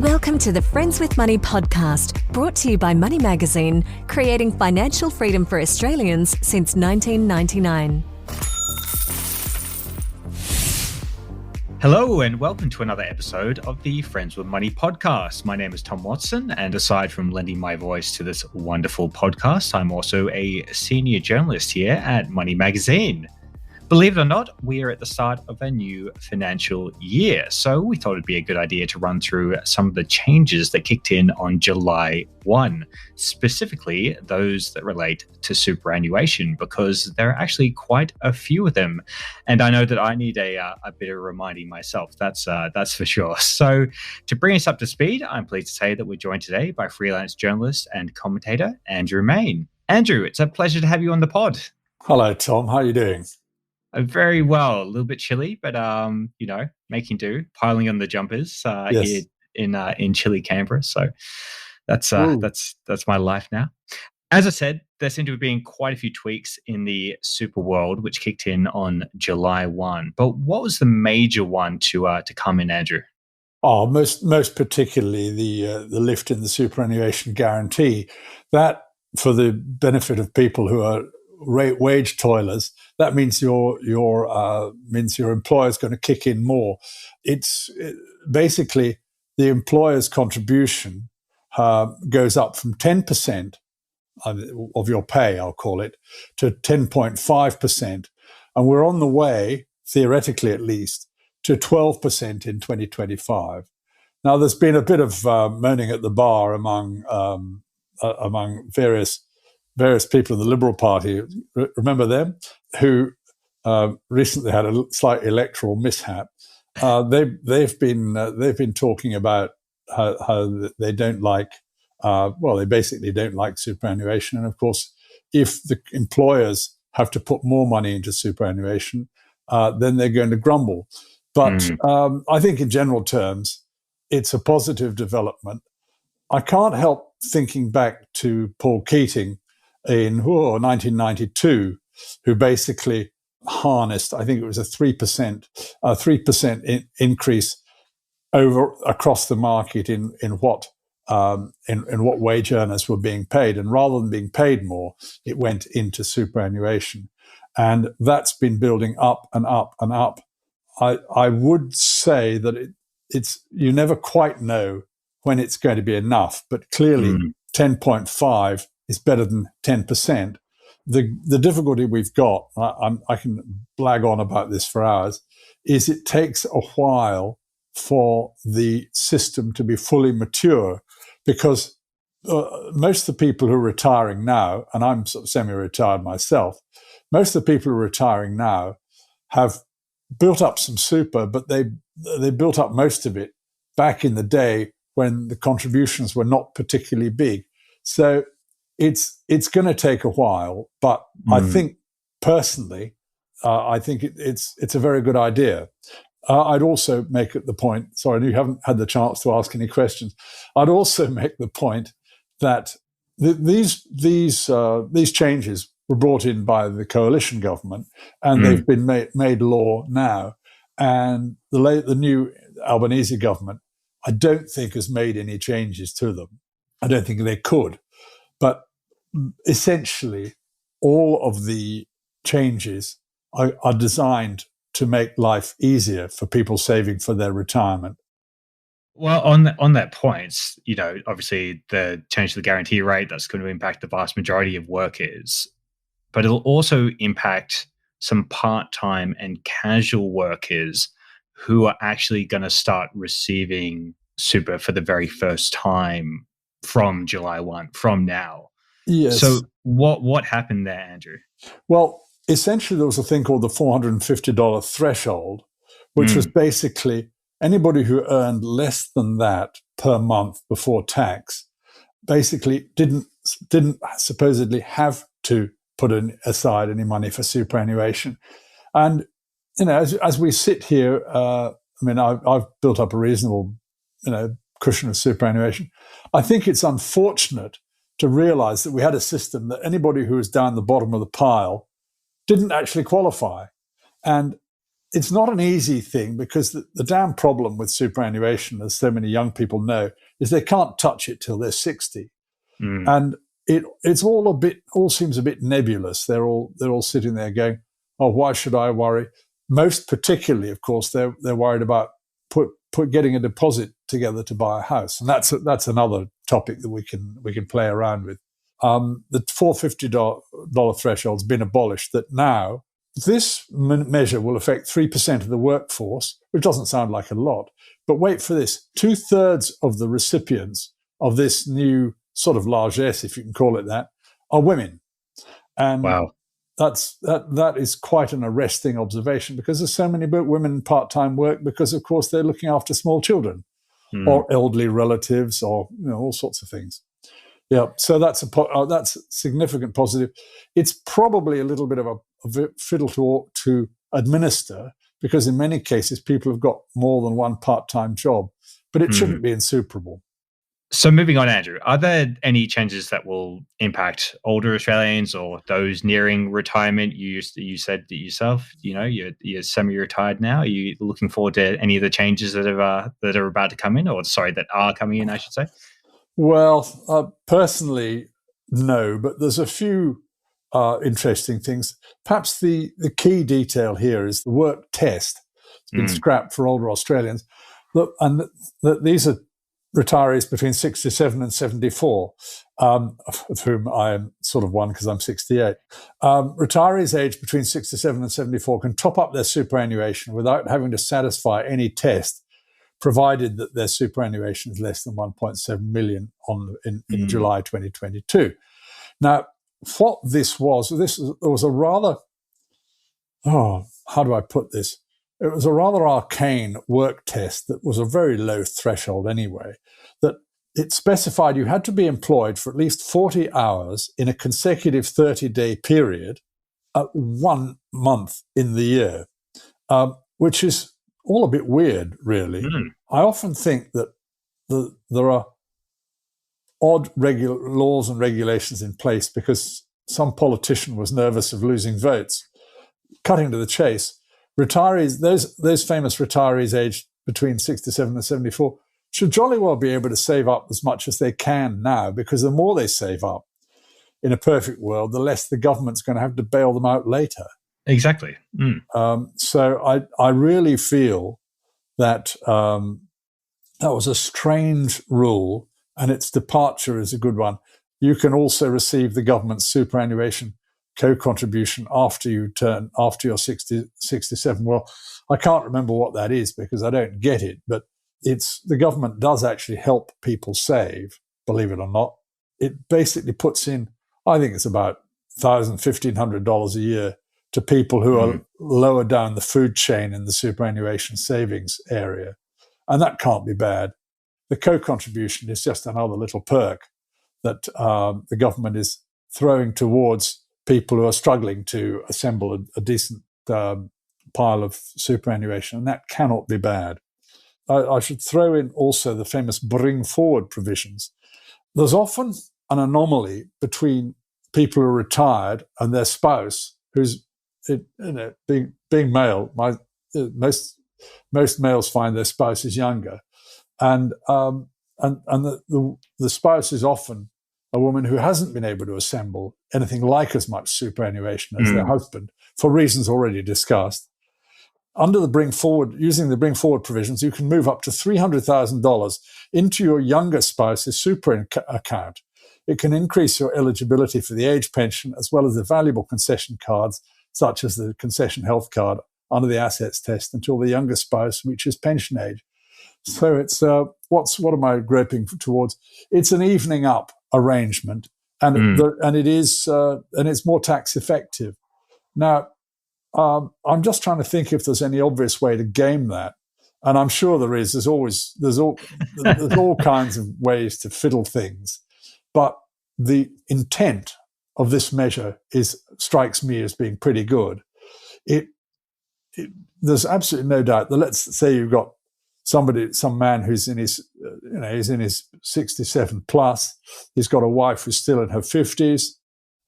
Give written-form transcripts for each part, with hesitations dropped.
Welcome to the Friends with Money podcast, brought to you by Money Magazine, creating financial freedom for Australians since 1999. Hello and welcome to another episode of the Friends with Money podcast. My name is Tom Watson, and aside from lending my voice to this wonderful podcast, I'm also a senior journalist here at Money Magazine. Believe it or not, we are at the start of a new financial year, so we thought it'd be a good idea to run through some of the changes that kicked in on July 1, specifically those that relate to superannuation, because there are actually quite a few of them. And I know that I need a bit of reminding myself, that's for sure. So to bring us up to speed, I'm pleased to say that we're joined today by freelance journalist and commentator Andrew Main. Andrew, it's a pleasure to have you on the pod. Hello, Tom. How are you doing? Very well. A little bit chilly, but making do. Piling on the jumpers here in chilly Canberra. So that's my life now. As I said, there seem to have been quite a few tweaks in the super world, which kicked in on July 1. But what was the major one to come in, Andrew? Oh, most particularly the lift in the superannuation guarantee. That, for the benefit of people who are wage toilers, that means your employer is going to kick in more. Basically the employer's contribution goes up from 10% of your pay, I'll call it, to 10.5%, and we're on the way, theoretically at least, to 12% in 2025. Now, there's been a bit of moaning at the bar among various people in the Liberal Party, remember them, who recently had a slight electoral mishap. They've been talking about how they don't like, they basically don't like superannuation. And of course, if the employers have to put more money into superannuation, then they're going to grumble. But I think in general terms, it's a positive development. I can't help thinking back to Paul Keating in 1992, who basically harnessed, I think it was a 3% increase across the market in what wage earners were being paid, and rather than being paid more, it went into superannuation, and that's been building up and up and up. I would say that it's you never quite know when it's going to be enough, but clearly 10.5 is better than 10%. The difficulty we've got, I can blag on about this for hours, is it takes a while for the system to be fully mature, because most of the people who are retiring now, and I'm sort of semi-retired myself, most of the people who are retiring now have built up some super, but they built up most of it back in the day when the contributions were not particularly big. So it's going to take a while, but I think personally, I think it's a very good idea. I'd also make the point. Sorry, you haven't had the chance to ask any questions. I'd also make the point that these changes were brought in by the coalition government, and they've been made law now. And the new Albanese government, I don't think has made any changes to them. I don't think they could. But essentially, all of the changes are designed to make life easier for people saving for their retirement. Well, on that point, obviously the change to the guarantee rate, that's going to impact the vast majority of workers, but it'll also impact some part-time and casual workers who are actually going to start receiving super for the very first time from July 1, from now. Yes. So what happened there, Andrew? Well, essentially there was a thing called the $450 threshold, which was basically anybody who earned less than that per month before tax basically didn't supposedly have to put aside any money for superannuation. And, as we sit here, I've built up a reasonable, cushion of superannuation. I think it's unfortunate to realize that we had a system that anybody who was down the bottom of the pile didn't actually qualify. And it's not an easy thing, because the damn problem with superannuation, as so many young people know, is they can't touch it till they're 60. And it's all seems a bit nebulous. They're all sitting there going, "Oh, why should I worry?" Most particularly, of course, they're worried about getting a deposit together to buy a house, and that's another topic that we can play around with. The $450 threshold's been abolished. That now this measure will affect 3% of the workforce, which doesn't sound like a lot. But wait for this: 2/3 of the recipients of this new sort of largesse, if you can call it that, are women. And wow. That is quite an arresting observation, because there's so many women in part-time work because, of course, they're looking after small children or elderly relatives, or all sorts of things. Yeah, so that's a significant positive. It's probably a little bit of a fiddle to administer, because in many cases people have got more than one part-time job, but it shouldn't be insuperable. So moving on, Andrew, are there any changes that will impact older Australians or those nearing retirement? You said that yourself, you're semi-retired now. Are you looking forward to any of the changes that are about to come in, that are coming in, I should say? Well, personally, no, but there's a few interesting things. Perhaps the key detail here is the work test. It's been scrapped for older Australians. Look, and these are retirees between 67 and 74, of whom I am sort of one because I'm 68. Retirees aged between 67 and 74 can top up their superannuation without having to satisfy any test, provided that their superannuation is less than 1.7 million in July 2022. Now, what this was a rather, how do I put this? It was a rather arcane work test that was a very low threshold anyway, that it specified you had to be employed for at least 40 hours in a consecutive 30-day period at 1 month in the year, which is all a bit weird, really. I often think that there are odd laws and regulations in place because some politician was nervous of losing votes. Cutting to the chase, retirees, those famous retirees aged between 67 and 74, should jolly well be able to save up as much as they can now, because the more they save up, in a perfect world, the less the government's going to have to bail them out later. Exactly. So I really feel that that was a strange rule, and its departure is a good one. You can also receive the government's superannuation co-contribution after you're 67. Well, I can't remember what that is because I don't get it, but the government does actually help people save, believe it or not. It basically puts in, I think it's about $1,000, $1,500 a year to people who are lower down the food chain in the superannuation savings area. And that can't be bad. The co-contribution is just another little perk that the government is throwing towards people who are struggling to assemble a decent pile of superannuation, and that cannot be bad. I should throw in also the famous bring forward provisions. There's often an anomaly between people who are retired and their spouse, who's being male. Most males find their spouse is younger, and the spouse is often a woman who hasn't been able to assemble anything like as much superannuation as their husband, for reasons already discussed. Under using the bring forward provisions, you can move up to $300,000 into your younger spouse's super account. It can increase your eligibility for the age pension, as well as the valuable concession cards, such as the concession health card, under the assets test until the younger spouse reaches pension age. So it's what am I groping towards? It's an evening up arrangement, and it's more tax effective. Now, I'm just trying to think if there's any obvious way to game that, and I'm sure there is. There's all kinds of ways to fiddle things, but the intent of this measure strikes me as being pretty good. There's absolutely no doubt that, let's say you've got some man who's in his 67 plus. He's got a wife who's still in her 50s,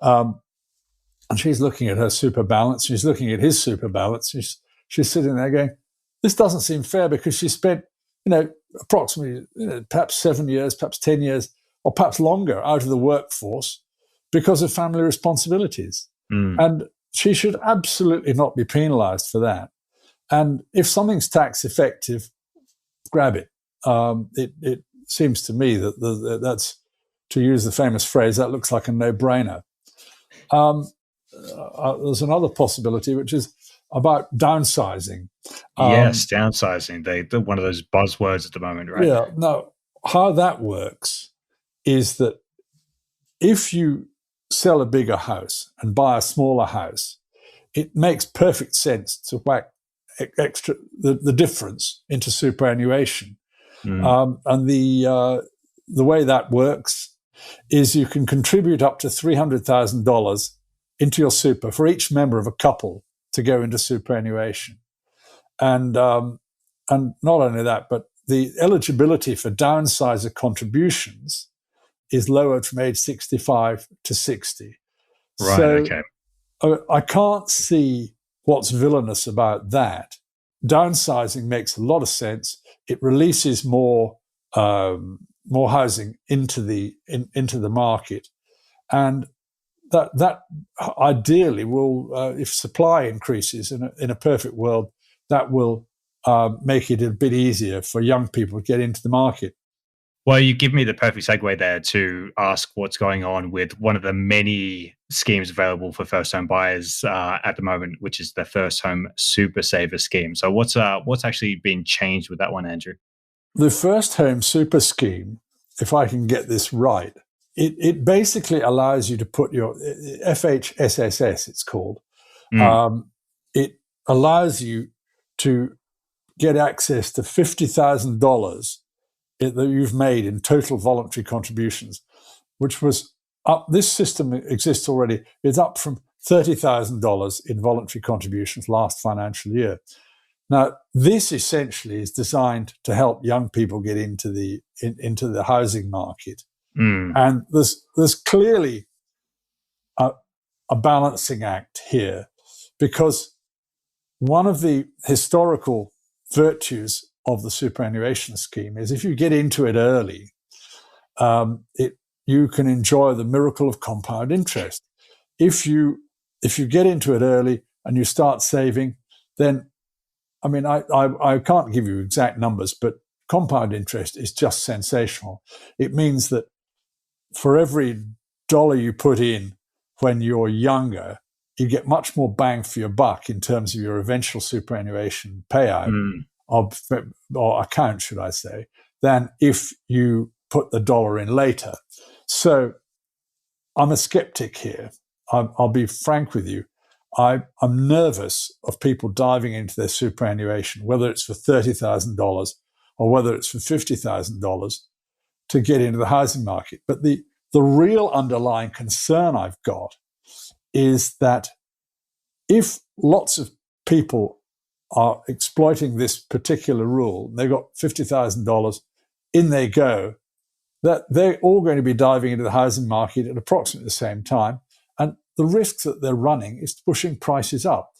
and she's looking at her super balance. She's looking at his super balance. she's sitting there going, this doesn't seem fair, because she spent, approximately, perhaps 7 years, perhaps 10 years, or perhaps longer out of the workforce because of family responsibilities. And she should absolutely not be penalized for that. And if something's tax effective, grab it. It seems to me that that's, to use the famous phrase, that looks like a no-brainer. There's another possibility, which is about downsizing. Yes, downsizing. They're one of those buzzwords at the moment, right? Yeah. Now, how that works is that if you sell a bigger house and buy a smaller house, it makes perfect sense to whack extra the difference into superannuation. And the way that works is you can contribute up to $300,000 into your super for each member of a couple to go into superannuation. And not only that, but the eligibility for downsizer contributions is lowered from age 65 to 60. Right, so, okay. I can't see what's villainous about that. Downsizing makes a lot of sense. It releases more housing into the market, and that ideally will, if supply increases in a perfect world, that will make it a bit easier for young people to get into the market. Well, you give me the perfect segue there to ask what's going on with one of the many schemes available for first home buyers at the moment, which is the First Home Super Saver scheme. So what's actually been changed with that one, Andrew? The First Home Super scheme, if I can get this right, it basically allows you to put your FHSSS, it's called. It allows you to get access to $50,000 that you've made in total voluntary contributions, which was up. This system exists already. It's up from $30,000 in voluntary contributions last financial year. Now, this essentially is designed to help young people get into the housing market. And there's clearly a balancing act here, because one of the historical virtues of the superannuation scheme is if you get into it early, you can enjoy the miracle of compound interest. If you get into it early and you start saving, then, I mean, I can't give you exact numbers, but compound interest is just sensational. It means that for every dollar you put in when you're younger, you get much more bang for your buck in terms of your eventual superannuation payout. Or account, should I say, than if you put the dollar in later. So I'm a skeptic here. I'll be frank with you. I'm nervous of people diving into their superannuation, whether it's for $30,000 or whether it's for $50,000 to get into the housing market. But the real underlying concern I've got is that if lots of people are exploiting this particular rule, they've got $50,000, in they go, that they're all going to be diving into the housing market at approximately the same time. And the risk that they're running is pushing prices up.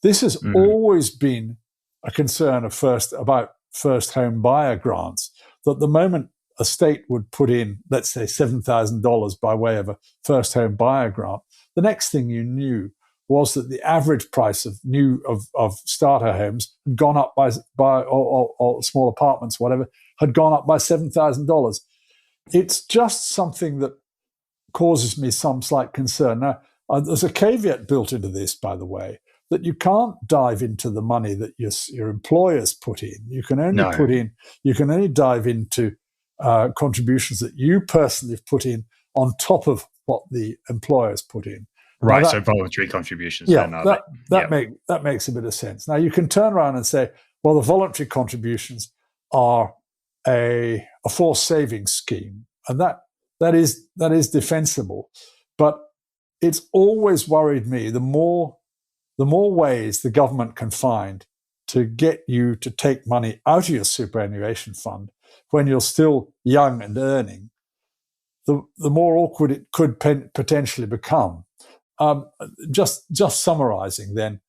This has always been a concern about first home buyer grants, that the moment a state would put in, let's say, $7,000 by way of a first home buyer grant, the next thing you knew was that the average price of starter homes had gone up by or small apartments, whatever, had gone up by $7,000. It's just something that causes me some slight concern. Now, there's a caveat built into this, by the way, that you can't dive into the money that your employers put in. You can only dive into contributions that you personally have put in on top of what the employers put in. Right, so voluntary contributions. Yeah, that makes a bit of sense. Now, you can turn around and say, well, the voluntary contributions are a forced savings scheme, and that is defensible. But it's always worried me, the more ways the government can find to get you to take money out of your superannuation fund when you're still young and earning, the more awkward it could potentially become. Just summarizing then,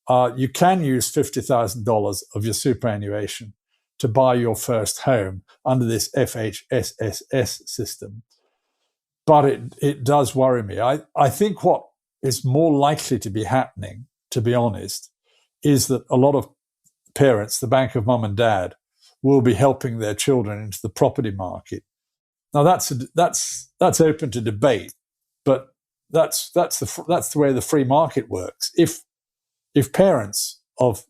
you can use $50,000 of your superannuation to buy your first home under this FHSSS system. But it does worry me. I think what is more likely to be happening, to be honest, is that a lot of parents, the bank of mum and dad, will be helping their children into the property market. Now that's open to debate, but that's the way the free market works. If parents of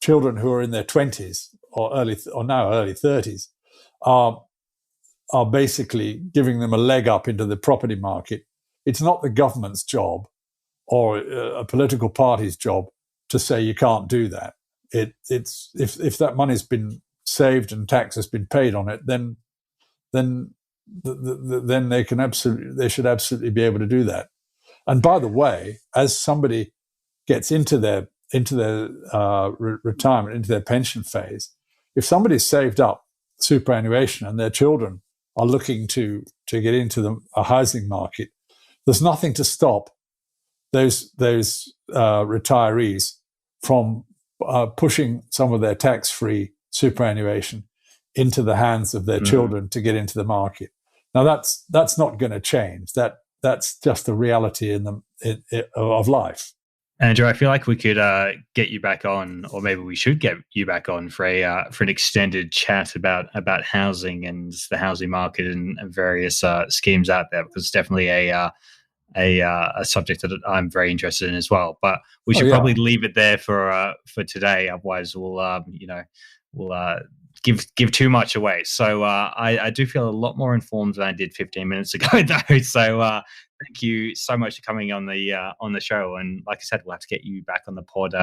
children who are in their 20s or now early 30s are basically giving them a leg up into the property market, it's not the government's job or a political party's job to say you can't do that. It's if that money's been saved and tax has been paid on it, then they should absolutely be able to do that. And by the way, as somebody gets into their retirement, into their pension phase, if somebody's saved up superannuation and their children are looking to get into a housing market, there's nothing to stop those retirees from pushing some of their tax-free superannuation into the hands of their children to get into the market. Now that's not going to change. That's just the reality of life. Andrew, I feel like we could get you back on, or maybe we should get you back on for an extended chat about housing and the housing market and various schemes out there, because it's definitely a subject that I'm very interested in as well. But we should probably leave it there for today. Otherwise, we'll give too much away. So I do feel a lot more informed than I did 15 minutes ago, though. So thank you so much for coming on the show. And like I said, we'll have to get you back on the pod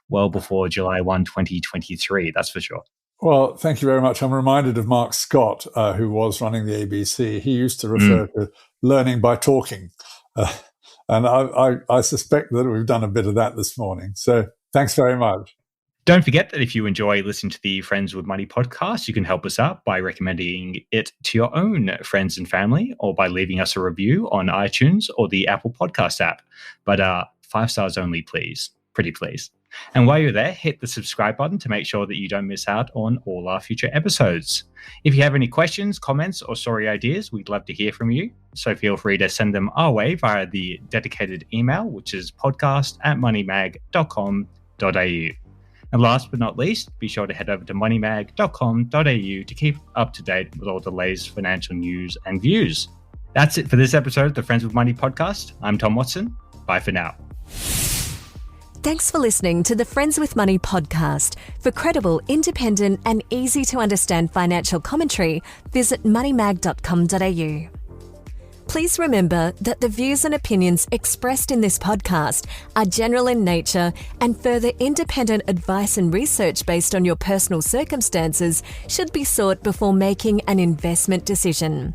well before July 1, 2023. That's for sure. Well, thank you very much. I'm reminded of Mark Scott, who was running the ABC. He used to refer to learning by talking. And I suspect that we've done a bit of that this morning. So thanks very much. Don't forget that if you enjoy listening to the Friends with Money podcast, you can help us out by recommending it to your own friends and family, or by leaving us a review on iTunes or the Apple Podcast app. But 5 stars only, please. Pretty please. And while you're there, hit the subscribe button to make sure that you don't miss out on all our future episodes. If you have any questions, comments, or story ideas, we'd love to hear from you. So feel free to send them our way via the dedicated email, which is podcast@moneymag.com.au. And last but not least, be sure to head over to moneymag.com.au to keep up to date with all the latest financial news and views. That's it for this episode of the Friends with Money podcast. I'm Tom Watson. Bye for now. Thanks for listening to the Friends with Money podcast. For credible, independent, and easy to understand financial commentary, visit moneymag.com.au. Please remember that the views and opinions expressed in this podcast are general in nature, and further independent advice and research based on your personal circumstances should be sought before making an investment decision.